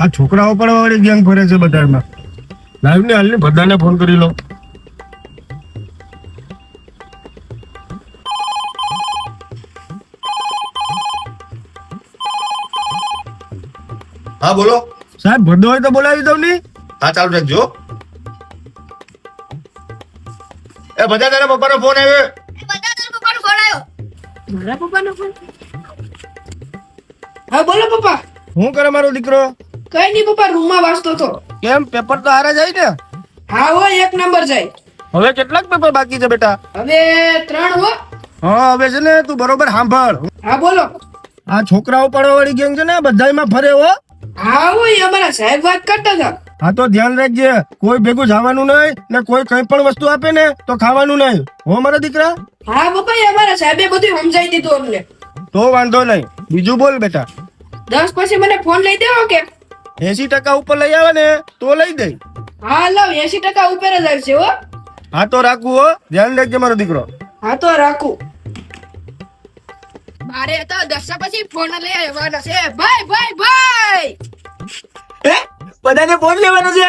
આ છોકરાઓ પણ વાળી ગેંગ ફરે છે બજારમાં. લાઈવ ને હાલની બધાને ફોન કરી લો. હા બોલો. સાહેબ ભરદો હોય તો બોલાવી દઉં ની. હા ચાલુ રાખજો. એ બધા તારા પપ્પાનો ફોન આવ્યો. મારા પપ્પાનો ફોન. હા બોલો પપ્પા. શું કરે મારો દીકરો? કઈ નહીં પપ્પા, રૂમમાં વાંચતો હતો. કેમ પેપર તો હારે જાય ને? હા હો, 1 નંબર જાય. હવે કેટલાક પેપર બાકી છે બેટા? હવે 3 હો. હા હવે છે ને તું બરોબર સાંભળ. હા બોલો. આ છોકરાઓ પડવા વાળી ગેંગ છે ને બધામાં ફરે હો. હા હો, એ અમારા સાહેબ વાત કરતા હતા. હા તો ધ્યાન રાખજે, કોઈ ભેગું જવાનું નહીં ને કોઈ કઈ પણ વસ્તુ આપે ને તો ખાવાનું નહીં હો મારા દીકરા. હા પપ્પા, એ અમારા સાહેબે બધું સમજાવી દીધું અમને. તો વાંધો નહીં, બીજું બોલ બેટા. 10 પછી મને ફોન લઈ દેવો કે? 80% ઉપર લઈ આવે ને તો લઈ દઈ. હા લવ, 80% ઉપર જ આવશે હો. હા તો રાખવું હો, ધ્યાન રાખજે મારો દીકરો. હા તો રાખું. મારે તો 10 પછી ફોન લઈ આવવાનો છે. ભાઈ ભાઈ ભાઈ. બધાને ફોન લેવાનો છે.